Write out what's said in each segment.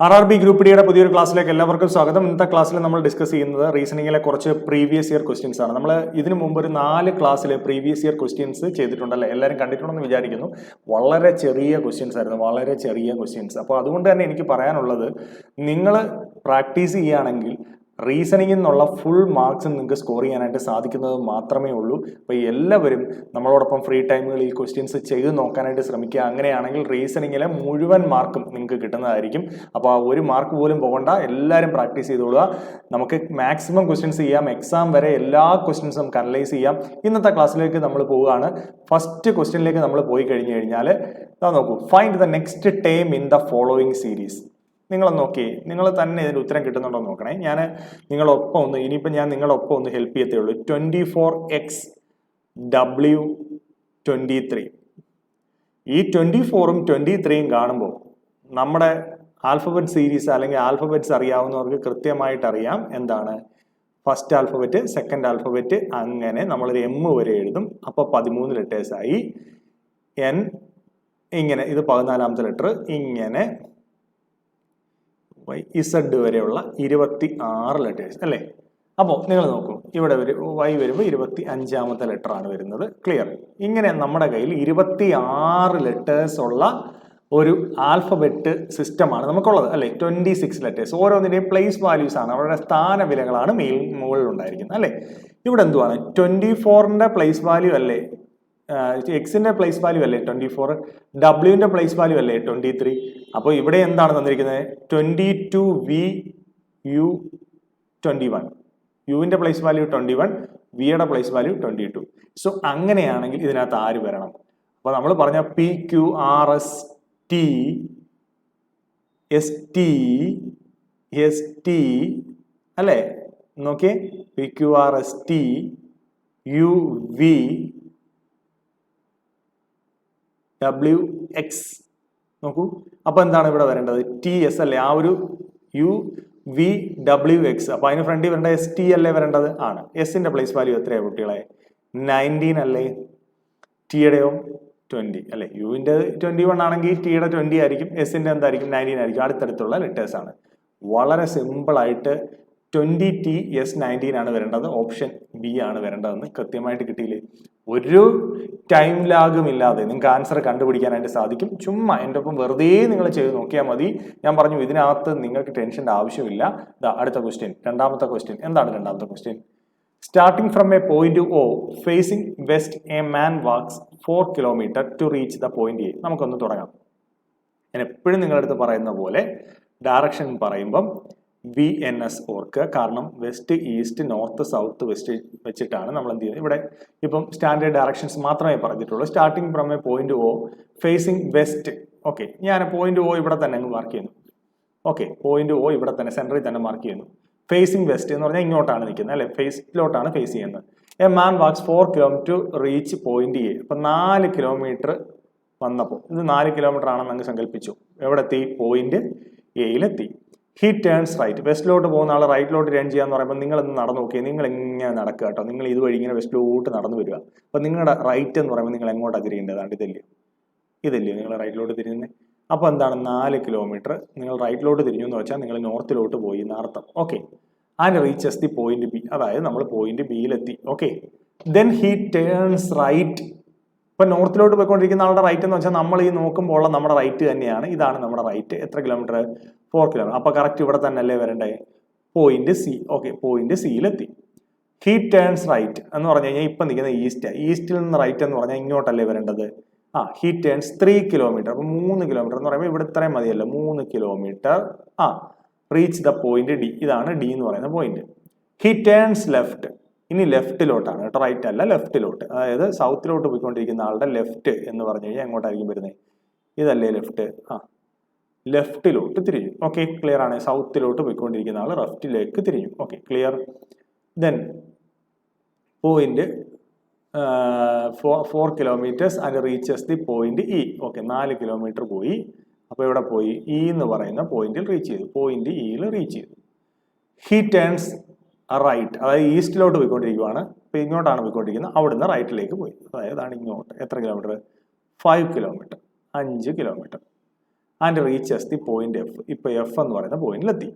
RRB group ഡിയുടെ പുതിയൊരു ക്ലാസ്സിലേക്ക് എല്ലാവർക്കും സ്വാഗതം. ഇന്നത്തെ ക്ലാസ്സിൽ നമ്മൾ ഡിസ്കസ് ചെയ്യുന്നത് റീസണിങ്ങിലെ കുറച്ച് പ്രീവിയസ് ഇയർ ക്വസ്റ്റ്യൻസ് ആണ്. നമ്മൾ ഇതിനു മുമ്പ് ഒരു 4 ക്ലാസ്സിൽ പ്രീവിയസ് ഇയർ ക്വസ്റ്റ്യൻസ് ചെയ്തിട്ടുണ്ടല്ലേ, എല്ലാവരും കണ്ടിട്ടുണ്ടെന്ന് വിചാരിക്കുന്നു. വളരെ ചെറിയ ക്വസ്റ്റ്യൻസ് ആയിരുന്നു, വളരെ ചെറിയ ക്വസ്റ്റ്യൻസ്. അപ്പോൾ അതുകൊണ്ട് തന്നെ എനിക്ക് പറയാനുള്ളത്, നിങ്ങൾ പ്രാക്ടീസ് ചെയ്യുകയാണെങ്കിൽ റീസണിങ്ങിൽ നിന്നുള്ള ഫുൾ മാർക്സ് നിങ്ങൾക്ക് സ്കോർ ചെയ്യാനായിട്ട് സാധിക്കുന്നത് മാത്രമേ ഉള്ളൂ. അപ്പോൾ എല്ലാവരും നമ്മളോടൊപ്പം ഫ്രീ ടൈമുകളിൽ ക്വസ്റ്റ്യൻസ് ചെയ്ത് നോക്കാനായിട്ട് ശ്രമിക്കുക. അങ്ങനെയാണെങ്കിൽ റീസണിങ്ങിലെ മുഴുവൻ മാർക്കും നിങ്ങൾക്ക് കിട്ടുന്നതായിരിക്കും. അപ്പോൾ ആ ഒരു മാർക്ക് പോലും പോകണ്ട, എല്ലാവരും പ്രാക്ടീസ് ചെയ്തോളുക. നമുക്ക് മാക്സിമം ക്വസ്റ്റ്യൻസ് ചെയ്യാം, എക്സാം വരെ എല്ലാ ക്വസ്റ്റ്യൻസും നമുക്ക് അനലൈസ് ചെയ്യാം. ഇന്നത്തെ ക്ലാസ്സിലേക്ക് നമ്മൾ പോവുകയാണ്. ഫസ്റ്റ് ക്വസ്റ്റ്യനിലേക്ക് നമ്മൾ പോയി കഴിഞ്ഞു കഴിഞ്ഞാൽ നോക്കൂ, find the next term in the following series. നിങ്ങളൊന്ന് നോക്കി, നിങ്ങൾ തന്നെ ഇതിന് ഉത്തരം കിട്ടുന്നുണ്ടോ നോക്കണേ. ഞാൻ നിങ്ങളൊപ്പം ഒന്ന് ഇനിയിപ്പോൾ ഞാൻ നിങ്ങളൊപ്പം ഒന്ന് ഹെൽപ്പ് ചെയ്യത്തേ ഉള്ളൂ. 24x W23. ഈ 24ഉം 23യും കാണുമ്പോൾ നമ്മുടെ ആൽഫബറ്റ് സീരീസ് അല്ലെങ്കിൽ ആൽഫബറ്റ്സ് അറിയാവുന്നവർക്ക് കൃത്യമായിട്ട് അറിയാം എന്താണ് ഫസ്റ്റ് ആൽഫബറ്റ്, സെക്കൻഡ് ആൽഫബറ്റ്, അങ്ങനെ നമ്മളൊരു M വരെ എഴുതും. അപ്പോൾ 13 ലെറ്റേഴ്സായി. N ഇങ്ങനെ, ഇത് 14ാമത്തെ ലെറ്റർ, ഇങ്ങനെ Z വരെയുള്ള 26 ലെറ്റേഴ്സ് അല്ലേ. അപ്പോൾ നിങ്ങൾ നോക്കൂ, ഇവിടെ Y വരുമ്പോൾ 25ാമത്തെ ലെറ്റർ ആണ് വരുന്നത്. ക്ലിയർ? ഇങ്ങനെ നമ്മുടെ കയ്യിൽ 26 ലെറ്റേഴ്സ് ഉള്ള ഒരു ആൽഫബറ്റ് സിസ്റ്റമാണ് നമുക്കുള്ളത് അല്ലേ. 26 ലെറ്റേഴ്സ്, ഓരോന്നിൻ്റെയും പ്ലേസ് വാല്യൂസ് ആണ്, അവരുടെ സ്ഥാനവിലകളാണ് മുകളിൽ ഉണ്ടായിരിക്കുന്നത് അല്ലേ. ഇവിടെ എന്തുവാണ് 24ന്റെ പ്ലേസ് വാല്യൂ അല്ലേ, എക്സിന്റെ പ്ലേസ് വാല്യൂ അല്ലേ 24, ഡബ്ല്യുവിന്റെ പ്ലേസ് വാല്യൂ അല്ലേ 23. അപ്പോൾ ഇവിടെ എന്താണ് തന്നിരിക്കുന്നത് 22VU21. യുവിന്റെ പ്ലേസ് വാല്യൂ 21, വിയുടെ പ്ലേസ് വാല്യൂ 22. സോ അങ്ങനെയാണെങ്കിൽ ഇതിനകത്ത് ആര് വരണം? അപ്പോൾ നമ്മൾ പറഞ്ഞ PQRST ST അല്ലേ. നോക്കിയേ, PQRST UV WX നോക്കൂ. അപ്പൊ എന്താണ് ഇവിടെ വരേണ്ടത്? TS അല്ലേ, ആ ഒരു UVWX. അപ്പൊ അതിന് ഫ്രണ്ടിൽ വരേണ്ട ST അല്ലേ വരേണ്ടത്? ആണ്. എസിന്റെ പ്ലേസ് വാല്യൂ എത്രയാണ് കുട്ടികളെ? 19 അല്ലേ. ടിയുടെയോ 20 അല്ലെ. യുവിന്റെ 21 ആണെങ്കിൽ ടിയുടെ 20 ആയിരിക്കും, എസിന്റെ എന്തായിരിക്കും 19 ആയിരിക്കും. അടുത്തടുത്തുള്ള ലെറ്റേഴ്സ് ആണ്. വളരെ സിമ്പിൾ ആയിട്ട് 20T S19 ആണ് വരേണ്ടത്, ഓപ്ഷൻ ബി ആണ് വരേണ്ടതെന്ന് കൃത്യമായിട്ട് കിട്ടിയില്ലേ. ഒരു ടൈം ലാഗും ഇല്ലാതെ നിങ്ങൾക്ക് ആൻസർ കണ്ടുപിടിക്കാനായിട്ട് സാധിക്കും. ചുമ്മാ എൻ്റെ ഒപ്പം വെറുതെ നിങ്ങൾ ചെയ്ത് നോക്കിയാൽ മതി. ഞാൻ പറഞ്ഞു, ഇതിനകത്ത് നിങ്ങൾക്ക് ടെൻഷൻ്റെ ആവശ്യമില്ല. അടുത്ത ക്വസ്റ്റ്യൻ, രണ്ടാമത്തെ ക്വസ്റ്റ്യൻ. എന്താണ് രണ്ടാമത്തെ question? Starting from a point O facing west a man walks 4 kilometre to reach the point A. നമുക്കൊന്ന് തുടങ്ങാം. ഞാൻ എപ്പോഴും നിങ്ങളുടെ അടുത്ത് പറയുന്ന പോലെ ഡയറക്ഷൻ പറയുമ്പം VNS ഓർക്കുക. കാരണം west, east, north, south, west വെച്ചിട്ടാണ് നമ്മൾ എന്ത് ചെയ്യുന്നത്. ഇവിടെ ഇപ്പം സ്റ്റാൻഡേർഡ് ഡയറക്ഷൻസ് മാത്രമേ പറഞ്ഞിട്ടുള്ളൂ. Starting from a point O facing west. Okay, ഞാൻ പോയിന്റ് O ഇവിടെ തന്നെ അങ്ങ് മാർക്ക് ചെയ്യുന്നു. ഓക്കെ, പോയിന്റ് O ഇവിടെ തന്നെ സെൻറ്ററിൽ തന്നെ മാർക്ക് ചെയ്യുന്നു. ഫേസിംഗ് വെസ്റ്റ് എന്ന് പറഞ്ഞാൽ ഇങ്ങോട്ടാണ് നിൽക്കുന്നത് അല്ലെ, ഫേസിലോട്ടാണ് ഫേസ് ചെയ്യുന്നത്. A man walks 4 kilometre reach point A. അപ്പം 4 കിലോമീറ്റർ വന്നപ്പോൾ, ഇത് 4 കിലോമീറ്റർ ആണെന്ന് അങ്ങ് സങ്കല്പിച്ചു. എവിടെ എത്തി? പോയിന്റ് എയിലെത്തി. He turns right. വെസ്റ്റിലോട്ട് പോകുന്ന ആൾ റൈറ്റിലോട്ട് ടേൺ ചെയ്യാന്ന് പറയുമ്പോൾ നിങ്ങൾ ഒന്ന് നടന്നു നോക്കിയേ. നിങ്ങൾ എങ്ങനെ നടക്കുക കേട്ടോ, നിങ്ങൾ ഇതുവഴി ഇങ്ങനെ വെസ്റ്റിലോട്ട് നടന്നു വരിക. അപ്പം നിങ്ങളുടെ റൈറ്റ് എന്ന് പറയുമ്പോൾ നിങ്ങൾ എങ്ങോട്ടാണ് തിരിയേണ്ടതാണ്? ഇതല്ലേ നിങ്ങൾ റൈറ്റിലോട്ട് തിരിയുന്നത്. അപ്പോൾ എന്താണ് 4 കിലോമീറ്റർ നിങ്ങൾ റൈറ്റിലോട്ട് തിരിഞ്ഞു എന്ന് വെച്ചാൽ നിങ്ങൾ നോർത്തിലോട്ട് പോയി എന്നർത്ഥം. Okay, and reaches the point B. അതായത് നമ്മൾ പോയിന്റ് ബിയിലെത്തി. Okay, then he turns right. ഇപ്പൊ നോർത്തിലോട്ട് പോയിക്കൊണ്ടിരിക്കുന്ന ആളുടെ റൈറ്റ് എന്ന് വെച്ചാൽ നമ്മൾ ഈ നോക്കുമ്പോൾ ഉള്ള നമ്മുടെ റൈറ്റ് തന്നെയാണ്. ഇതാണ് നമ്മുടെ റൈറ്റ്. എത്ര കിലോമീറ്റർ? 4 കിലോമീറ്റർ. അപ്പൊ കറക്റ്റ് ഇവിടെ തന്നെ അല്ലേ വരണ്ടേ? Point C. ഓക്കെ, പോയിന്റ് സിയിലെത്തി. ഹി ടേൺസ് റൈറ്റ് എന്ന് പറഞ്ഞു കഴിഞ്ഞാൽ ഇപ്പൊ നിൽക്കുന്ന ഈസ്റ്റ്. ഈസ്റ്റിൽ നിന്ന് റൈറ്റ് എന്ന് പറഞ്ഞാൽ ഇങ്ങോട്ടല്ലേ വരേണ്ടത്? He turns 3 kilometre. അപ്പൊ 3 കിലോമീറ്റർ എന്ന് പറയുമ്പോൾ ഇവിടെ ഇത്രയും മതിയല്ലോ, 3 kilometre. Reach the point D. ഇതാണ് ഡി എന്ന് പറയുന്ന പോയിന്റ്. He turns left. ഇനി ലെഫ്റ്റിലോട്ടാണ് കേട്ടോ, റൈറ്റ് അല്ല, ലെഫ്റ്റിലോട്ട്. അതായത് സൗത്തിലോട്ട് പോയിക്കൊണ്ടിരിക്കുന്ന ആളുടെ ലെഫ്റ്റ് എന്ന് പറഞ്ഞു കഴിഞ്ഞാൽ എങ്ങോട്ടായിരിക്കും വരുന്നത്? ഇതല്ലേ ലെഫ്റ്റ്. ലെഫ്റ്റിലോട്ട് തിരിഞ്ഞു. ഓക്കെ, ക്ലിയർ ആണ്. സൗത്തിലോട്ട് പോയിക്കൊണ്ടിരിക്കുന്ന ആൾ ലെഫ്റ്റിലേക്ക് തിരിഞ്ഞു. Okay, clear. Then point 4 kilometres and reaches the point E. Okay, 4 kilometre പോയി. അപ്പോൾ ഇവിടെ പോയി ഇ എന്ന് പറയുന്ന പോയിന്റിൽ റീച്ച് ചെയ്തു. പോയിന്റ് ഇയിൽ റീച്ച് ചെയ്തു. He turns right. അതായത് ഈസ്റ്റിലോട്ട് പോയിക്കൊണ്ടിരിക്കുകയാണ്. അപ്പോൾ ഇങ്ങോട്ടാണ് പോയിക്കൊണ്ടിരിക്കുന്നത്. അവിടുന്ന് റൈറ്റിലേക്ക് പോയി. അതായത് ഇങ്ങോട്ട്. എത്ര kilometre? 5 kilometre. 5 kilometre. And reaches the point F. ഇപ്പോൾ എഫ് എന്ന് പറയുന്ന പോയിന്റിലെത്തി.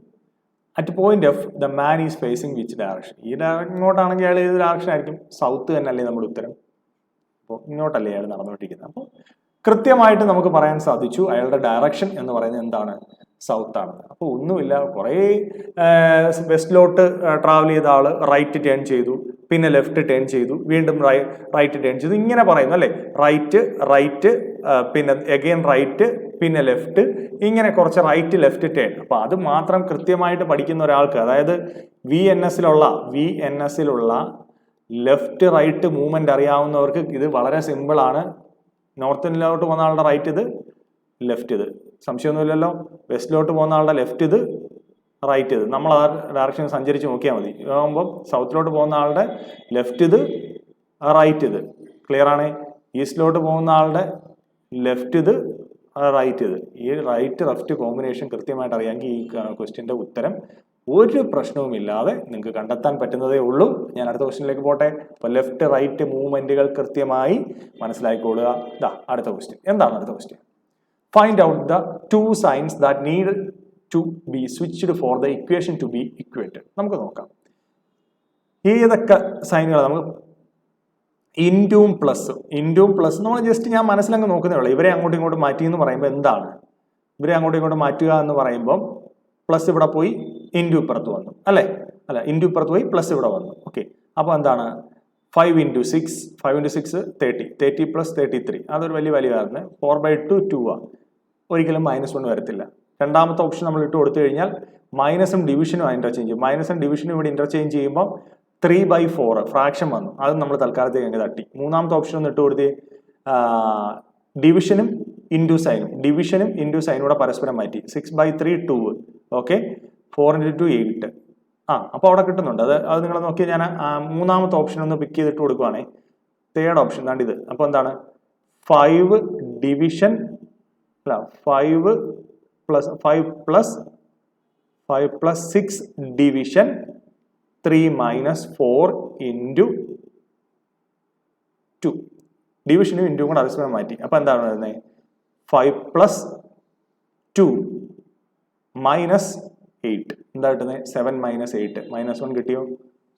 At point F the man is facing which direction? ഈ ഇങ്ങോട്ടാണെങ്കിൽ അയാൾ ഏത് ഡയറക്ഷൻ ആയിരിക്കും? സൗത്ത് തന്നെയല്ലേ നമ്മുടെ ഉത്തരം. അപ്പോൾ ഇങ്ങോട്ടല്ലേ അയാൾ നടന്നുകൊണ്ടിരിക്കുന്നത്. അപ്പോൾ കൃത്യമായിട്ട് നമുക്ക് പറയാൻ സാധിച്ചു അയാളുടെ ഡയറക്ഷൻ എന്ന് പറയുന്നത് എന്താണ്? സൗത്ത് ആണ്. അപ്പോൾ ഒന്നുമില്ല, കുറേ വെസ്റ്റിലോട്ട് ട്രാവൽ ചെയ്ത ആള് റൈറ്റ് ടേൺ ചെയ്തു, പിന്നെ ലെഫ്റ്റ് ടേൺ ചെയ്തു, വീണ്ടും റൈറ്റ് ടേൺ ചെയ്തു, ഇങ്ങനെ പറയുന്നു അല്ലേ? റൈറ്റ് പിന്നെ എഗെയിൻ റൈറ്റ്, പിന്നെ ലെഫ്റ്റ്, ഇങ്ങനെ കുറച്ച് റൈറ്റ് ലെഫ്റ്റ് ടേൺ. അപ്പൊ അത് മാത്രം കൃത്യമായിട്ട് പഠിക്കുന്ന ഒരാൾക്ക്, അതായത് വി എൻ എസിലുള്ള ലെഫ്റ്റ് റൈറ്റ് മൂവ്മെന്റ് അറിയാവുന്നവർക്ക് ഇത് വളരെ സിമ്പിൾ ആണ്. നോർത്തിലോട്ട് പോകുന്ന ആളുടെ റൈറ്റ് ഇത്, ലെഫ്റ്റ് ഇത്, സംശയമൊന്നുമില്ലല്ലോ. വെസ്റ്റിലോട്ട് പോകുന്ന ആളുടെ ലെഫ്റ്റ് ഇത്, റൈറ്റ് ഇത്, നമ്മൾ ആ ഡയറക്ഷൻ സഞ്ചരിച്ച് നോക്കിയാൽ മതി. ആകുമ്പോൾ സൗത്തിലോട്ട് പോകുന്ന ആളുടെ ലെഫ്റ്റ് ഇത്, റൈറ്റ് ഇത്, ക്ലിയർ ആണ്. ഈസ്റ്റിലോട്ട് പോകുന്ന ആളുടെ ലെഫ്റ്റ് ഇത്, റൈറ്റ് ഇത്. ഈ റൈറ്റ് ലെഫ്റ്റ് കോമ്പിനേഷൻ കൃത്യമായിട്ട് അറിയാമെങ്കിൽ ഈ ക്വസ്റ്റ്യൻ്റെ ഉത്തരം ഒരു പ്രശ്നവുമില്ലാതെ നിങ്ങൾക്ക് കണ്ടെത്താൻ പറ്റുന്നതേ ഉള്ളൂ. ഞാൻ അടുത്ത ക്വസ്റ്റ്യനിലേക്ക് പോട്ടെ. അപ്പോൾ ലെഫ്റ്റ് റൈറ്റ് മൂവ്മെന്റുകൾ കൃത്യമായി മനസ്സിലാക്കിക്കൊള്ളുക. ഇതാ അടുത്ത ക്വസ്റ്റ്യൻ. എന്താണ് അടുത്ത question? Find out the 2 signs that need to be switched for the equation to be equated. നമുക്ക് നോക്കാം ഏതൊക്കെ സൈനുകൾ. നമുക്ക് ഇൻറ്റും പ്ലസ് നമ്മൾ ജസ്റ്റ് ഞാൻ മനസ്സിലങ്ങ് നോക്കുന്നേ ഉള്ളൂ. ഇവരെ അങ്ങോട്ടും ഇങ്ങോട്ടും മാറ്റി എന്ന് പറയുമ്പോൾ എന്താണ്? ഇവരെ അങ്ങോട്ടും ഇങ്ങോട്ടും മാറ്റുക എന്ന് പറയുമ്പോൾ പ്ലസ് ഇവിടെ പോയി ഇൻറ്റു ഇപ്പുറത്ത് വന്നു അല്ലേ? അല്ല, ഇൻറ്റു ഇപ്പുറത്ത് പോയി പ്ലസ് ഇവിടെ വന്നു. ഓക്കെ, അപ്പോൾ എന്താണ്? 5 into 6 30 plus 33. അതൊരു വലിയ വാല്യൂ. 4/2 2 ആണ്. ഒരിക്കലും -1 വരത്തില്ല. രണ്ടാമത്തെ ഓപ്ഷൻ നമ്മൾ ഇട്ട് കൊടുത്തു കഴിഞ്ഞാൽ മൈനസും ഡിവിഷനും ഇന്റർചേഞ്ച് ചെയ്യും. മൈനസും ഡിവിഷനും ഇവിടെ ഇന്റർചേഞ്ച് ചെയ്യുമ്പോൾ 3/4 ഫ്രാക്ഷൻ വന്നു. അത് നമ്മൾ തൽക്കാലത്തേക്ക് അങ്ങ് തട്ടി. മൂന്നാമത്തെ ഓപ്ഷൻ ഒന്ന് ഇട്ട് കൊടുത്തേ, ഡിവിഷനും ഇൻറ്റു സൈനും കൂടെ പരസ്പരം മാറ്റി. 6/3 2. Okay, 4 into 2 8. അപ്പോൾ അവിടെ കിട്ടുന്നുണ്ട്. അത് നിങ്ങൾ നോക്കിയാൽ ഞാൻ മൂന്നാമത്തെ ഓപ്ഷൻ ഒന്ന് പിക്ക് ചെയ്തിട്ട് കൊടുക്കുവാണേ. തേർഡ് ഓപ്ഷൻ ദാണ്ട് ഇത്. അപ്പോൾ എന്താണ്? 5 ഡിവിഷൻ അല്ല 5 plus 6 ഡിവിഷൻ 3 minus 4 into 2. ഡിവിഷനും ഇൻറ്റും കൂടെ പരസ്പരം മാറ്റി. അപ്പോൾ എന്താണ് വരുന്നത്? 5 plus 2 minus 8. എന്താ കിട്ടുന്നത്? 7 minus 8. -1 കിട്ടിയോ?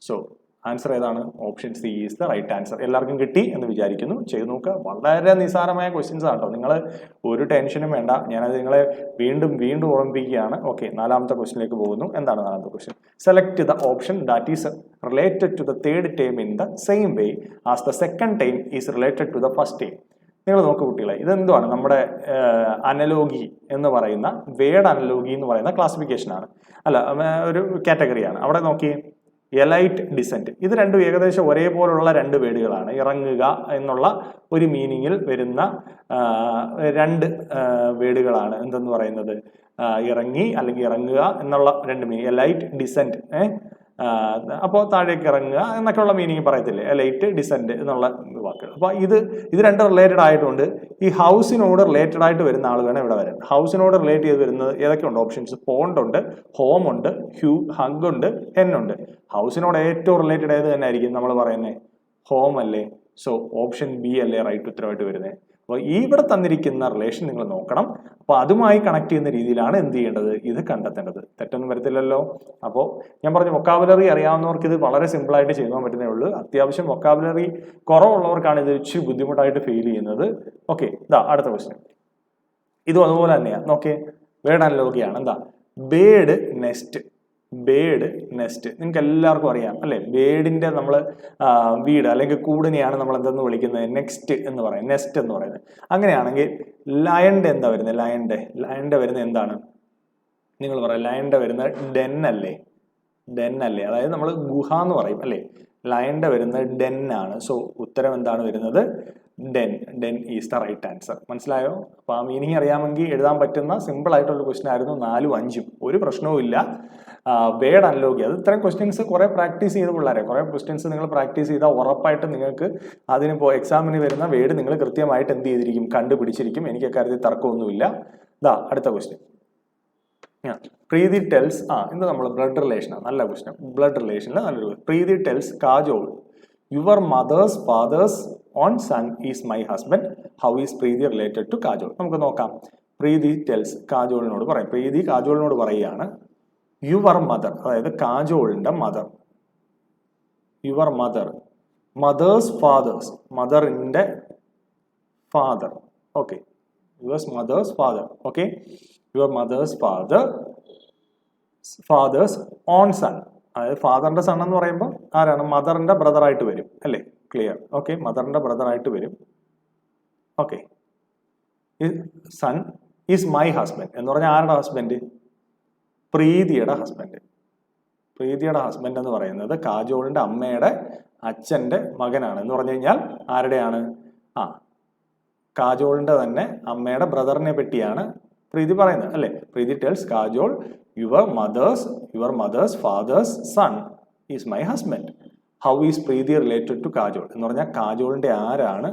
സോ ആൻസർ ഏതാണ്? Option C is the right answer. എല്ലാവർക്കും കിട്ടി എന്ന് വിചാരിക്കുന്നു. ചെയ്ത് നോക്കുക. വളരെ നിസ്സാരമായ ക്വസ്റ്റ്യൻസ് ആട്ടോ. നിങ്ങൾ ഒരു ടെൻഷനും വേണ്ട. ഞാനത് നിങ്ങളെ വീണ്ടും ഓർമ്മിപ്പിക്കുകയാണ്. ഓക്കെ, നാലാമത്തെ ക്വസ്റ്റ്യനിലേക്ക് പോകുന്നു. എന്താണ് നാലാമത്തെ question? Select the option that is related to the third term in the same way as the second term is related to the first term. നിങ്ങൾ നോക്കൂ കുട്ടികളെ, ഇതെന്തുവാണ്? നമ്മുടെ അനലോഗി എന്ന് പറയുന്ന, വേർഡ് അനലോഗി എന്ന് പറയുന്ന ക്ലാസിഫിക്കേഷനാണ്, അല്ല ഒരു കാറ്റഗറിയാണ്. അവിടെ നോക്കിയേ, എലൈറ്റ് ഡിസെന്റ്. ഇത് രണ്ടും ഏകദേശം ഒരേപോലുള്ള രണ്ട് വേർഡുകളാണ്. ഇറങ്ങുക എന്നുള്ള ഒരു മീനിങ്ങിൽ വരുന്ന രണ്ട് വേർഡുകളാണ്. എന്തെന്ന് പറയുന്നത്? ഇറങ്ങി അല്ലെങ്കിൽ ഇറങ്ങുക എന്നുള്ള രണ്ട് മീനിങ്. എലൈറ്റ് ഡിസെന്റ്, അപ്പോൾ താഴേക്ക് ഇറങ്ങുക എന്നൊക്കെയുള്ള മീനിങ് പറയത്തില്ലേ? എലൈറ്റ് ഡിസെന്റ് എന്നുള്ള വാക്കുകൾ. അപ്പോൾ ഇത് രണ്ട് റിലേറ്റഡ് ആയിട്ടുണ്ട്. ഈ ഹൗസിനോട് റിലേറ്റഡ് ആയിട്ട് വരുന്ന ആൾ വേണം ഇവിടെ വരാൻ. ഹൗസിനോട് റിലേറ്റ് ചെയ്ത് വരുന്നത് ഏതൊക്കെയുണ്ട് ഓപ്ഷൻസ്? പോണ്ട് ഉണ്ട്, ഹോം ഉണ്ട്, ഹഗ് ഉണ്ട്, ഹെൻ ഉണ്ട്. ഹൗസിനോട് ഏറ്റവും റിലേറ്റഡ് ആയത് തന്നെ ആയിരിക്കും നമ്മൾ പറയുന്നത് ഹോം അല്ലേ? സോ ഓപ്ഷൻ ബി അല്ലേ റൈറ്റ് ഉത്തരവായിട്ട് വരുന്നത്. അപ്പോൾ ഈ ഇവിടെ തന്നിരിക്കുന്ന റിലേഷൻ നിങ്ങൾ നോക്കണം. അപ്പോൾ അതുമായി കണക്ട് ചെയ്യുന്ന രീതിയിലാണ് എന്ത് ചെയ്യേണ്ടത്? ഇത് കണ്ടെത്തേണ്ടത്. തെറ്റൊന്നും വരത്തില്ലല്ലോ. അപ്പോൾ ഞാൻ പറഞ്ഞു, വൊക്കാബുലറി അറിയാവുന്നവർക്ക് ഇത് വളരെ സിമ്പിളായിട്ട് ചെയ്യാൻ പറ്റുന്നേ ഉള്ളൂ. അത്യാവശ്യം വൊക്കാബുലറി കുറവുള്ളവർക്കാണ് ഇത് ഇച്ചിരി ബുദ്ധിമുട്ടായിട്ട് ഫീൽ ചെയ്യുന്നത്. ഓക്കെ, ഇതാ അടുത്ത ക്വസ്റ്റ്യൻ. ഇതും അതുപോലെ തന്നെയാണ്. നോക്കേ, വേർഡ് അനലോഗിയാണ്. എന്താ? Bird nest. നിങ്ങൾക്ക് എല്ലാവർക്കും അറിയാം അല്ലെ? ബേഡിന്റെ നമ്മൾ വീട് അല്ലെങ്കിൽ കൂടിനെയാണ് നമ്മൾ എന്തെന്ന് വിളിക്കുന്നത്? നെക്സ്റ്റ് എന്ന് പറയുന്നത്, നെസ്റ്റ് എന്ന് പറയുന്നത്. അങ്ങനെയാണെങ്കിൽ ലയന്റെ എന്താ വരുന്നത്? ലയന്റെ വരുന്നത് എന്താണ്? നിങ്ങൾ പറയാം, ലയന്റെ വരുന്നത് ഡെൻ അല്ലേ? അതായത് നമ്മൾ ഗുഹ എന്ന് പറയും അല്ലേ? ലയന്റെ വരുന്നത് ഡെൻ ആണ്. സോ ഉത്തരം എന്താണ് വരുന്നത്? Then is the right answer. മനസ്സിലായോ? അപ്പൊ ആ മീനിങ് അറിയാമെങ്കിൽ എഴുതാൻ പറ്റുന്ന സിമ്പിൾ ആയിട്ടുള്ള ക്വസ്റ്റ്യൻ ആയിരുന്നു. 4ഉം 5ഉം ഒരു പ്രശ്നവും ഇല്ല. വേർഡ് അനലോഗി, അത് ഇത്രയും ക്വസ്റ്റ്യൻസ് കുറെ പ്രാക്ടീസ് ചെയ്ത പിള്ളേരെ, കുറെ ക്വസ്റ്റ്യൻസ് നിങ്ങൾ പ്രാക്ടീസ് ചെയ്താൽ ഉറപ്പായിട്ട് നിങ്ങൾക്ക് അതിനിപ്പോൾ എക്സാമിന് വരുന്ന വേർഡ് നിങ്ങൾ കൃത്യമായിട്ട് എന്ത് ചെയ്തിരിക്കും? കണ്ടുപിടിച്ചിരിക്കും. എനിക്ക് അക്കാര്യത്തിൽ തർക്കമൊന്നുമില്ല. ഇതാ അടുത്ത ക്വസ്റ്റ്യൻ. പ്രീതി ടെൽസ്, ഇത് നമ്മൾ ബ്ലഡ് റിലേഷനാണ്. നല്ല ക്വസ്റ്റ്യൻ. ബ്ലഡ് റിലേഷനിൽ നല്ലൊരു. Preeti tells Kajol, your mother's father's own son is my husband. How is Preeti related to Kajol? നമുക്ക് നോക്കാം. പ്രീതി ടെൽസ് കാജോളിനോട് പറയും. പ്രീതി കാജോളിനോട് പറയുകയാണ് യുവർ മദർ, അതായത് കാജോളിന്റെ mother, your mother, mother's father's, മദറിന്റെ father, okay, your mother's father, okay, your mother's father's own son, അതായത് ഫാദറിന്റെ sun എന്ന് പറയുമ്പോൾ ആരാണ്? മദറിന്റെ ബ്രദർ ആയിട്ട് വരും അല്ലേ? ക്ലിയർ, ഓക്കെ, മദറിന്റെ ബ്രദർ ആയിട്ട് വരും. Okay, son is my husband എന്ന് പറഞ്ഞാൽ ആരുടെ ഹസ്ബൻഡ്? പ്രീതിയുടെ ഹസ്ബൻഡ്. പ്രീതിയുടെ ഹസ്ബൻഡ് എന്ന് പറയുന്നത് കാജോളിന്റെ അമ്മയുടെ അച്ഛന്റെ മകനാണ്. എന്ന് പറഞ്ഞു കഴിഞ്ഞാൽ ആരുടെയാണ്? കാജോളിന്റെ തന്നെ അമ്മയുടെ ബ്രദറിനെ പറ്റിയാണ് പ്രീതി പറയുന്നത് അല്ലെ? Preeti tells Kajol your mother's father's son is my husband. How is Preeti related to Kajol എന്ന് പറഞ്ഞാൽ കാജോളിന്റെ ആരാണ്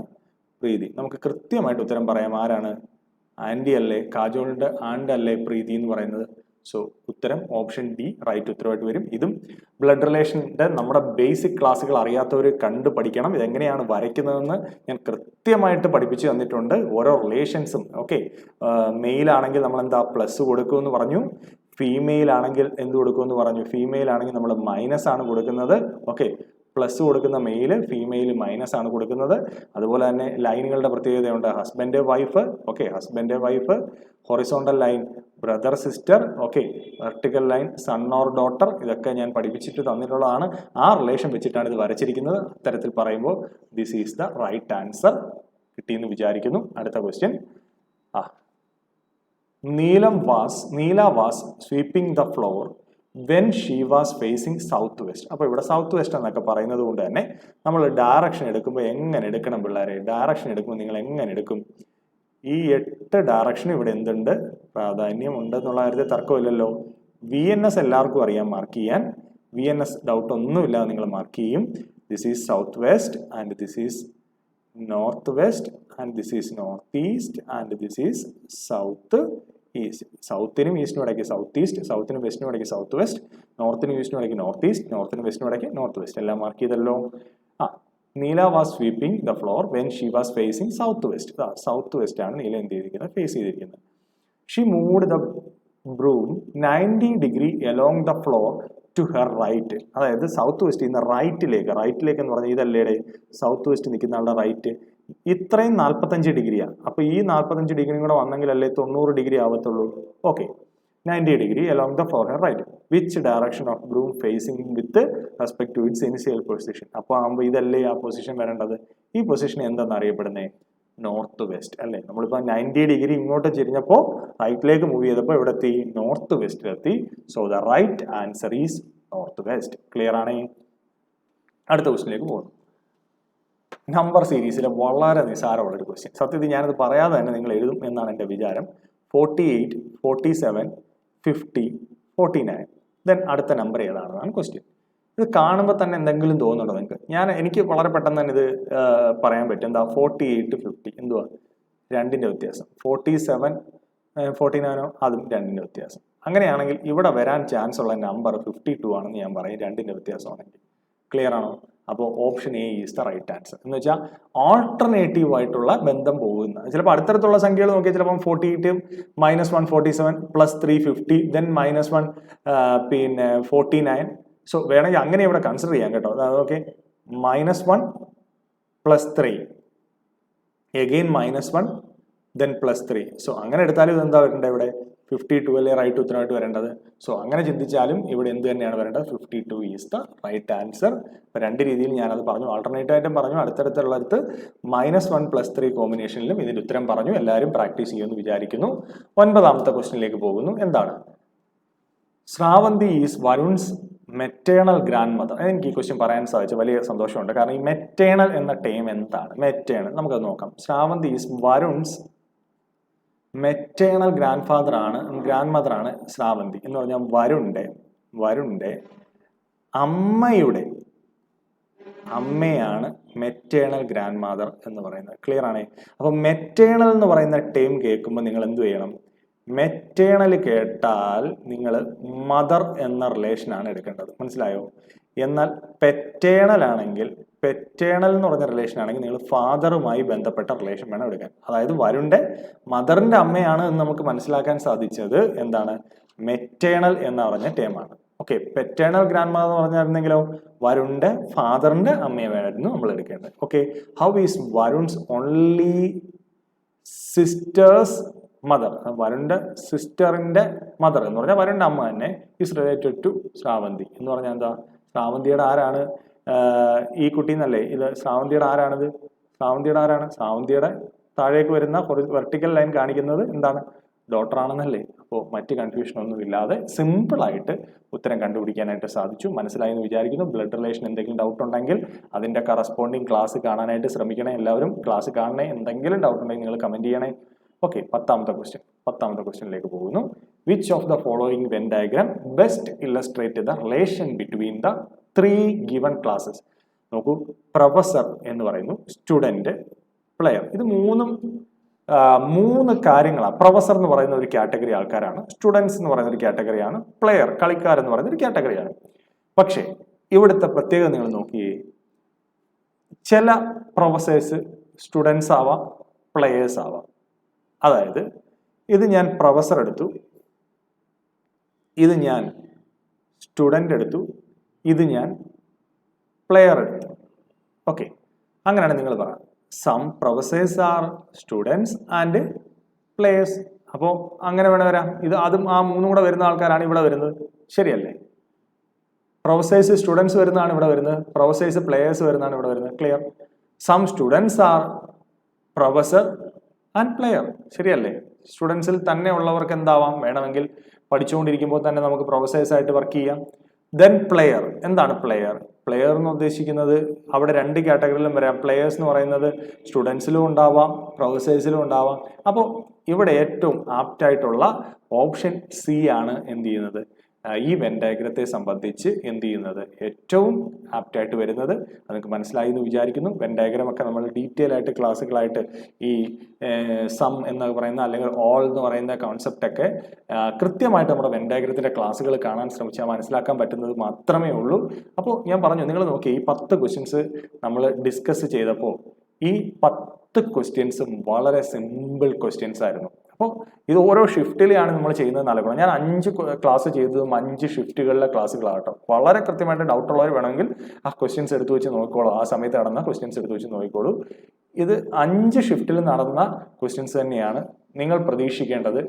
പ്രീതി? നമുക്ക് കൃത്യമായിട്ട് ഉത്തരം പറയാം. ആരാണ്? ആന്റി അല്ലേ? കാജോളിന്റെ ആൻഡ് അല്ലേ പ്രീതി എന്ന് പറയുന്നത്? സോ ഉത്തരം ഓപ്ഷൻ ഡി റൈറ്റ് ഉത്തരവായിട്ട് വരും. ഇതും ബ്ലഡ് റിലേഷൻ്റെ നമ്മുടെ ബേസിക് ക്ലാസ്സുകൾ അറിയാത്തവർ കണ്ടു പഠിക്കണം. ഇതെങ്ങനെയാണ് വരയ്ക്കുന്നതെന്ന് ഞാൻ കൃത്യമായിട്ട് പഠിപ്പിച്ചു തന്നിട്ടുണ്ട്. ഓരോ റിലേഷൻസും. ഓക്കെ, മെയിൽ ആണെങ്കിൽ നമ്മൾ എന്താ പ്ലസ് കൊടുക്കുമെന്ന് പറഞ്ഞു, ഫീമെയിൽ ആണെങ്കിൽ എന്ത് കൊടുക്കുമെന്ന് പറഞ്ഞു. ഫീമെയിൽ ആണെങ്കിൽ നമ്മൾ മൈനസ് ആണ് കൊടുക്കുന്നത്. ഓക്കെ, പ്ലസ് കൊടുക്കുന്ന മെയിൽ, ഫീമെയിൽ മൈനസ് ആണ് കൊടുക്കുന്നത്. അതുപോലെ തന്നെ ലൈനുകളുടെ പ്രത്യേകതയുണ്ട്. Husband wife, okay, husband wife, horizontal line brother sister, okay, vertical line son or daughter. ഇതൊക്കെ ഞാൻ പഠിപ്പിച്ചിട്ട് തന്നിട്ടുള്ളതാണ്. ആ റിലേഷൻ വെച്ചിട്ടാണ് ഇത് വരച്ചിരിക്കുന്നത്. അത്തരത്തിൽ പറയുമ്പോൾ this is the right answer കിട്ടിയെന്ന് വിചാരിക്കുന്നു. അടുത്ത question. Neela was sweeping the floor when she was facing south west. അപ്പോൾ ഇവിടെ സൗത്ത് വെസ്റ്റ് എന്നൊക്കെ പറയുന്നത് കൊണ്ട് തന്നെ നമ്മൾ ഡയറക്ഷൻ എടുക്കുമ്പോൾ എങ്ങനെ എടുക്കണം പിള്ളേരെ? ഡയറക്ഷൻ എടുക്കുമ്പോൾ നിങ്ങൾ എങ്ങനെ എടുക്കും? ഈ 8 ഡയറക്ഷൻ ഇവിടെ എന്തുണ്ട്? പ്രാധാന്യം ഉണ്ടെന്നുള്ള കാര്യത്തിൽ തർക്കമില്ലല്ലോ. VNS എല്ലാവർക്കും അറിയാം മാർക്ക് ചെയ്യാൻ. VNS ഡൗട്ട് ഒന്നുമില്ലാതെ നിങ്ങൾ മാർക്ക് ചെയ്യും. This is south west and this is north west and this is north east and this is south east. സൗത്തിനും ഈസ്റ്റിനും ഇടയ്ക്ക് സൗത്ത് ഈസ്റ്റ്, സൗത്തിനും വെസ്റ്റിനും ഇടയ്ക്ക് സൗത്ത് വെസ്റ്റ്, നോർത്തിനും ഈസ്റ്റിനും ഇടയ്ക്ക് നോർത്ത് ഈസ്റ്റ്, നോർത്തിനും വെസ്റ്റിനും ഇടയ്ക്ക് നോർത്ത് വെസ്റ്റ്. എല്ലാം മാർക്ക് ചെയ്തല്ലോ. Neela was sweeping the floor when she was facing south west. South west ആണ് നീല എന്ത് ചെയ്തിരിക്കുന്നത്? ഫേസ് ചെയ്തിരിക്കുന്നത്. She moved the broom 90 degree along the floor to her right. അതായത് south west ഇന്ന് റൈറ്റിലേക്ക് എന്ന് പറഞ്ഞാൽ ഇതല്ലേടെ സൗത്ത് വെസ്റ്റ് നിൽക്കുന്ന ആളുടെ റൈറ്റ്. ഇത്രയും 45 ഡിഗ്രിയാണ്. അപ്പൊ ഈ 45 ഡിഗ്രിയും കൂടെ വന്നെങ്കിലല്ലേ 90 ഡിഗ്രി ആവത്തുള്ളൂ. Okay, 90 degree along the floor her right. Which direction of broom facing with respect to its initial position. അപ്പോൾ ആകുമ്പോൾ ഇതല്ലേ ആ പൊസിഷൻ വരേണ്ടത്. ഈ പൊസിഷൻ എന്തെന്ന് അറിയപ്പെടുന്നത്? നോർത്ത് വെസ്റ്റ് അല്ലേ? നമ്മളിപ്പോൾ 90 ഡിഗ്രി ഇങ്ങോട്ട് ചെരിഞ്ഞപ്പോൾ റൈറ്റിലേക്ക് മൂവ് ചെയ്തപ്പോൾ ഇവിടെ എത്തി? നോർത്ത് വെസ്റ്റിലെത്തി. So the right answer is north west. Clear ആണേ? അടുത്ത ക്വസ്റ്റിനിലേക്ക് പോകുന്നു. നമ്പർ സീരീസിലെ വളരെ നിസ്സാരമുള്ളൊരു ക്വസ്റ്റ്യൻ. സത്യത്തിൽ ഞാനത് പറയാതെ തന്നെ നിങ്ങൾ എഴുതും എന്നാണ് എൻ്റെ വിചാരം. 48, 47, 50, 49. ദെൻ അടുത്ത നമ്പർ ഏതാണെന്നാണ് ക്വസ്റ്റ്യൻ. ഇത് കാണുമ്പോൾ തന്നെ എന്തെങ്കിലും തോന്നുന്നുണ്ടോ നിങ്ങൾക്ക്? എനിക്ക് വളരെ പെട്ടെന്ന് തന്നെ ഇത് പറയാൻ പറ്റും. എന്താ 48, 50 എന്തുവാ? 2ന്റെ വ്യത്യാസം. 47, 49 അതും 2ന്റെ വ്യത്യാസം. അങ്ങനെയാണെങ്കിൽ ഇവിടെ വരാൻ ചാൻസ് ഉള്ള നമ്പർ 52 ആണെന്ന് ഞാൻ പറയും, 2ന്റെ വ്യത്യാസമാണെങ്കിൽ. ക്ലിയർ ആണോ? അപ്പോൾ option A is the right answer. എന്ന് വെച്ചാൽ ഓൾട്ടർനേറ്റീവ് ആയിട്ടുള്ള ബന്ധം പോകുന്ന ചിലപ്പോൾ അടുത്തടുത്തുള്ള സംഖ്യകൾ നോക്കിയാൽ ചിലപ്പം 48 -1 47 +3 50 ദെൻ -1 പിന്നെ 49. സോ വേണമെങ്കിൽ അങ്ങനെ ഇവിടെ കൺസിഡർ ചെയ്യാം കേട്ടോ. അതായത് ഓക്കെ, -1 +3 എഗെയിൻ -1 ദെൻ +3. സോ അങ്ങനെ എടുത്താലും ഇതെന്താ വരേണ്ടത്? ഇവിടെ 52 അല്ലേ റൈറ്റ് ഉത്തരമായിട്ട് വരേണ്ടത്. സോ അങ്ങനെ ചിന്തിച്ചാലും ഇവിടെ എന്ത് തന്നെയാണ് വരേണ്ടത്? 52 ഈസ് ദ റൈറ്റ് ആൻസർ. ഇപ്പം 2 രീതിയിൽ ഞാനത് പറഞ്ഞു, ആൾട്ടർനേറ്റ് ആയിട്ടും പറഞ്ഞു, അടുത്തടുത്തുള്ളടുത്ത് -1 +3 കോമ്പിനേഷനിലും ഇതിൻ്റെ ഉത്തരം പറഞ്ഞു. എല്ലാവരും പ്രാക്ടീസ് ചെയ്യുമെന്ന് വിചാരിക്കുന്നു. 9ാമത്തെ ക്വസ്റ്റ്യനിലേക്ക് പോകുന്നു. എന്താണ്? Shravanthi is Varun's maternal grand mother. എനിക്ക് ഈ ക്വസ്റ്റ്യൻ പറയാൻ സാധിച്ചു, വലിയ സന്തോഷമുണ്ട്. കാരണം ഈ മെറ്റേണൽ എന്ന ടേം എന്താണ്? മെറ്റേണൽ നമുക്കത് നോക്കാം. Shravanthi is Varun's maternal grand mother ആണ് ശ്രാവന്തി എന്ന് പറഞ്ഞാൽ വരുണിന്റെ അമ്മയാണ് മെറ്റേണൽ ഗ്രാൻഡ് മദർ എന്ന് പറയുന്നത്. ക്ലിയർ ആണേ? അപ്പൊ മെറ്റേണൽ എന്ന് പറയുന്ന ടേം കേൾക്കുമ്പോൾ നിങ്ങൾ എന്ത് ചെയ്യണം? മെറ്റേണൽ കേട്ടാൽ നിങ്ങൾ മദർ എന്ന റിലേഷനാണ് എടുക്കേണ്ടത്. മനസ്സിലായോ? എന്നാൽ പെറ്റേണൽ ആണെങ്കിൽ പെറ്റേണൽ എന്ന് പറഞ്ഞ റിലേഷൻ ആണെങ്കിൽ നിങ്ങൾ ഫാദറുമായി ബന്ധപ്പെട്ട റിലേഷൻ വേണം എടുക്കാൻ. അതായത് വരുണിന്റെ മദറിന്റെ അമ്മയാണ് എന്ന് നമുക്ക് മനസ്സിലാക്കാൻ സാധിച്ചത് എന്താണ്, മെറ്റേണൽ എന്ന് പറഞ്ഞ ടേമാണ്. ഓക്കെ, പെറ്റേണൽ ഗ്രാൻഡ് മദർ എന്ന് പറഞ്ഞിരുന്നെങ്കിലോ വരുണിന്റെ ഫാദറിന്റെ അമ്മയെ വേണമായിരുന്നു നമ്മൾ എടുക്കേണ്ടത്. Okay, how is Varun's only sister's mother, വരുണിന്റെ സിസ്റ്ററിന്റെ മദർ എന്ന് പറഞ്ഞാൽ വരുണിന്റെ അമ്മ തന്നെ ഈസ് റിലേറ്റഡ് ടു ശ്രാവന്തി എന്ന് പറഞ്ഞാൽ എന്താ, ശ്രാവന്തിയുടെ ആരാണ് ഈ കുട്ടി എന്നല്ലേ, ഇത് ശ്രാവന്തിയുടെ ആരാണിത്, ശ്രാവന്തിയുടെ ആരാണ്, ശ്രാവന്തിയുടെ താഴേക്ക് വരുന്ന വെർട്ടിക്കൽ ലൈൻ കാണിക്കുന്നത് എന്താണ്, ഡോട്ടർ ആണെന്നല്ലേ. അപ്പോൾ മറ്റ് കൺഫ്യൂഷൻ ഒന്നും ഇല്ലാതെ സിമ്പിളായിട്ട് ഉത്തരം കണ്ടുപിടിക്കാനായിട്ട് സാധിച്ചു. മനസ്സിലായി എന്ന് വിചാരിക്കുന്നു. ബ്ലഡ് റിലേഷൻ എന്തെങ്കിലും ഡൗട്ട് ഉണ്ടെങ്കിൽ അതിന്റെ കറസ്പോണ്ടിങ് ക്ലാസ് കാണാനായിട്ട് ശ്രമിക്കണേ. എല്ലാവരും ക്ലാസ് കാണണേ. എന്തെങ്കിലും ഡൗട്ട് ഉണ്ടെങ്കിൽ നിങ്ങൾ കമന്റ് ചെയ്യണേ. ഓക്കെ, പത്താമത്തെ ക്വസ്റ്റ്യനിലേക്ക് പോകുന്നു. Which of the following when diagram best illustrate the relation between the 3 given classes. നോക്കൂ, പ്രൊഫസർ എന്ന് പറയുന്നു, സ്റ്റുഡന്റ്, പ്ലെയർ. ഇത് മൂന്ന് കാര്യങ്ങളാണ്. പ്രൊഫസർ എന്ന് പറയുന്ന ഒരു കാറ്റഗറി ആൾക്കാരാണ്, സ്റ്റുഡൻസ് എന്ന് പറയുന്ന ഒരു കാറ്റഗറിയാണ്, പ്ലെയർ കളിക്കാരെന്ന് പറയുന്ന ഒരു കാറ്റഗറിയാണ്. പക്ഷേ ഇവിടുത്തെ പ്രത്യേകത നിങ്ങൾ നോക്കിയേ, ചില പ്രൊഫസേഴ്സ് സ്റ്റുഡൻസ് ആവാം, പ്ലെയേഴ്സ് ആവാം. അതായത് ഇത് ഞാൻ പ്രൊഫസർ എടുത്തു, ഇത് ഞാൻ സ്റ്റുഡന്റ് എടുത്തു, ഇത് ഞാൻ പ്ലെയർ എടുത്തു. ഓക്കെ, അങ്ങനെയാണ് നിങ്ങൾ പറയാം. Some professors are students and players. അപ്പോൾ അങ്ങനെ വേണം വരാം. അതും ആ മൂന്നും കൂടെ വരുന്ന ആൾക്കാരാണ് ഇവിടെ വരുന്നത്, ശരിയല്ലേ? പ്രൊഫസേഴ്സ് സ്റ്റുഡൻസ് വരുന്നതാണ് ഇവിടെ വരുന്നത്, പ്രൊഫസേഴ്സ് പ്ലെയേഴ്സ് വരുന്നതാണ് ഇവിടെ വരുന്നത്. Clear? Some students are professor and player, ശരിയല്ലേ? സ്റ്റുഡൻസിൽ തന്നെ ഉള്ളവർക്ക് എന്താവാം, വേണമെങ്കിൽ പഠിച്ചുകൊണ്ടിരിക്കുമ്പോൾ തന്നെ നമുക്ക് പ്രൊഫസേഴ്സ് ആയിട്ട് വർക്ക് ചെയ്യാം. Then player. എന്താണ് പ്ലെയർ? പ്ലെയർ എന്ന് ഉദ്ദേശിക്കുന്നത് അവിടെ 2 കാറ്റഗറിയിലും വരാം. പ്ലെയേഴ്സ് എന്ന് പറയുന്നത് സ്റ്റുഡൻസിലും ഉണ്ടാവാം, പ്രൊഫസേഴ്സിലും ഉണ്ടാവാം. അപ്പോൾ ഇവിടെ ഏറ്റവും ആപ്റ്റായിട്ടുള്ള ഓപ്ഷൻ സി ആണ് എന്ത് ചെയ്യുന്നത്, ഈ വെൻ ഡയഗ്രത്തെ സംബന്ധിച്ച് എന്ത് ചെയ്യുന്നത്, ഏറ്റവും ആപ്റ്റായിട്ട് വരുന്നത്. നിങ്ങൾക്ക് മനസ്സിലായി എന്ന് വിചാരിക്കുന്നു. വെൻ ഡയഗ്രാം ഒക്കെ നമ്മൾ ഡീറ്റെയിൽ ആയിട്ട് ക്ലാസ്സുകളായിട്ട് ഈ സം എന്ന് പറയുന്ന അല്ലെങ്കിൽ ഓൾ എന്ന് പറയുന്ന കോൺസെപ്റ്റ് ഒക്കെ കൃത്യമായിട്ട് നമ്മുടെ വെൻ ഡയഗ്രത്തിന്റെ ക്ലാസ്സുകൾ കാണാൻ ശ്രമിച്ചാൽ മനസ്സിലാക്കാൻ പറ്റുന്നത് മാത്രമേ ഉള്ളൂ. അപ്പോൾ ഞാൻ പറഞ്ഞു, നിങ്ങൾ നോക്കി ഈ 10 ക്വസ്റ്റ്യൻസ് നമ്മൾ ഡിസ്കസ് ചെയ്തപ്പോൾ ഈ 10 ക്വസ്റ്റ്യൻസും വളരെ സിമ്പിൾ ക്വസ്റ്റ്യൻസ് ആയിരുന്നു. അപ്പോൾ ഇത് ഓരോ ഷിഫ്റ്റിലെയാണ് നമ്മൾ ചെയ്യുന്നത് നൽകണം. ഞാൻ 5 ക്ലാസ് ചെയ്തതും 5 ഷിഫ്റ്റുകളിലെ ക്ലാസ്സുകളാട്ടോ. വളരെ കൃത്യമായിട്ട് ഡൗട്ട് ഉള്ളവർ വേണമെങ്കിൽ ആ ക്വസ്റ്റ്യൻസ് എടുത്തു വെച്ച് നോക്കിക്കോളൂ, ആ സമയത്ത് നടന്ന ക്വസ്റ്റ്യൻസ് എടുത്തു വെച്ച് നോക്കിക്കോളൂ. ഇത് 5 ഷിഫ്റ്റിൽ നടന്ന ക്വസ്റ്റ്യൻസ് തന്നെയാണ്. നിങ്ങൾ പ്രതീക്ഷിക്കേണ്ടത്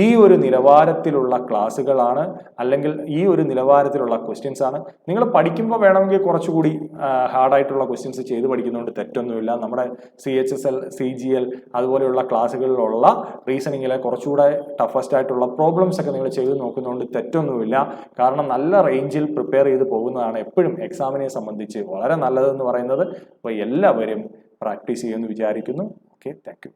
ഈ ഒരു നിലവാരത്തിലുള്ള ക്ലാസ്സുകളാണ്, അല്ലെങ്കിൽ ഈ ഒരു നിലവാരത്തിലുള്ള ക്വസ്റ്റ്യൻസ് ആണ്. നിങ്ങൾ പഠിക്കുമ്പോൾ വേണമെങ്കിൽ കുറച്ചുകൂടി ഹാർഡായിട്ടുള്ള ക്വസ്റ്റ്യൻസ് ചെയ്ത് പഠിക്കുന്നതുകൊണ്ട് തെറ്റൊന്നുമില്ല. നമ്മുടെ CHSL, CGL അതുപോലെയുള്ള ക്ലാസ്സുകളിലുള്ള റീസണിങ്ങിലെ കുറച്ചുകൂടെ ടഫസ്റ്റ് ആയിട്ടുള്ള പ്രോബ്ലംസ് ഒക്കെ നിങ്ങൾ ചെയ്ത് നോക്കുന്നതുകൊണ്ട് തെറ്റൊന്നുമില്ല. കാരണം നല്ല റേഞ്ചിൽ പ്രിപ്പയർ ചെയ്ത് പോകുന്നതാണ് എപ്പോഴും എക്സാമിനെ സംബന്ധിച്ച് വളരെ നല്ലതെന്ന് പറയുന്നത്. അപ്പോൾ എല്ലാവരും പ്രാക്ടീസ് ചെയ്യുമെന്ന് വിചാരിക്കുന്നു. Okay, thank you.